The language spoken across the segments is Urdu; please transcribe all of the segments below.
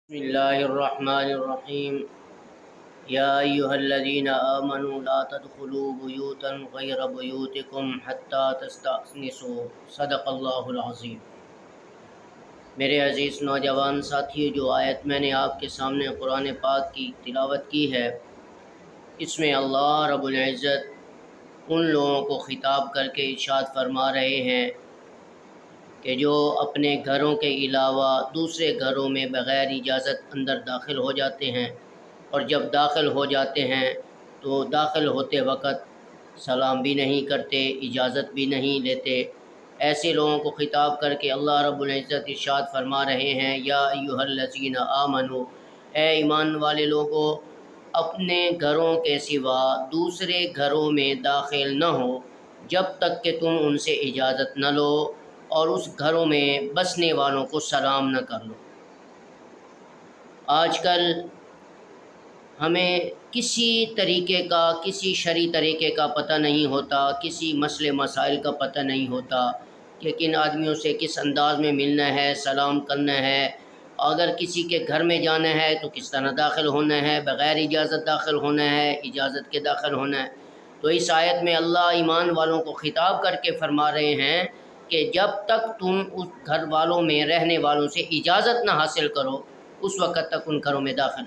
بسم اللہ الرحمن الرحیم یا ایہا الذین آمنوا لا تدخلوا بیوتا غیر بیوتکم حتی تستأنسوا صدق اللہ العظیم۔ میرے عزیز نوجوان ساتھیو، جو آیت میں نے آپ کے سامنے قرآن پاک کی تلاوت کی ہے، اس میں اللہ رب العزت ان لوگوں کو خطاب کر کے ارشاد فرما رہے ہیں کہ جو اپنے گھروں کے علاوہ دوسرے گھروں میں بغیر اجازت اندر داخل ہو جاتے ہیں، اور جب داخل ہو جاتے ہیں تو داخل ہوتے وقت سلام بھی نہیں کرتے، اجازت بھی نہیں لیتے۔ ایسے لوگوں کو خطاب کر کے اللہ رب العزت ارشاد فرما رہے ہیں، یا ایھا الذین آمنو، اے ایمان والے لوگوں، اپنے گھروں کے سوا دوسرے گھروں میں داخل نہ ہو جب تک کہ تم ان سے اجازت نہ لو، اور اس گھروں میں بسنے والوں کو سلام نہ کر لو۔ آج کل ہمیں کسی طریقے کا، کسی شرعی طریقے کا پتہ نہیں ہوتا، کسی مسئلے مسائل کا پتہ نہیں ہوتا کہ کن آدمیوں سے کس انداز میں ملنا ہے، سلام کرنا ہے، اگر کسی کے گھر میں جانا ہے تو کس طرح داخل ہونا ہے، بغیر اجازت داخل ہونا ہے، اجازت کے داخل ہونا ہے۔ تو اس آیت میں اللہ ایمان والوں کو خطاب کر کے فرما رہے ہیں کہ جب تک تم اس گھر والوں میں رہنے والوں سے اجازت نہ حاصل کرو، اس وقت تک ان گھروں میں داخل۔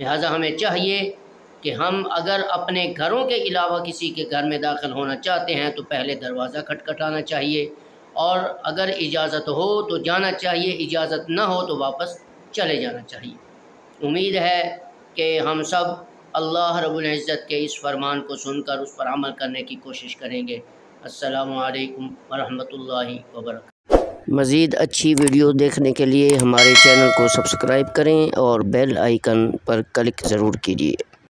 لہٰذا ہمیں چاہیے کہ ہم اگر اپنے گھروں کے علاوہ کسی کے گھر میں داخل ہونا چاہتے ہیں تو پہلے دروازہ کھٹکھٹانا چاہیے، اور اگر اجازت ہو تو جانا چاہیے، اجازت نہ ہو تو واپس چلے جانا چاہیے۔ امید ہے کہ ہم سب اللہ رب العزت کے اس فرمان کو سن کر اس پر عمل کرنے کی کوشش کریں گے۔ السلام علیکم ورحمۃ اللہ وبرکاتہ۔ مزید اچھی ویڈیو دیکھنے کے لیے ہمارے چینل کو سبسکرائب کریں اور بیل آئیکن پر کلک ضرور کیجیے۔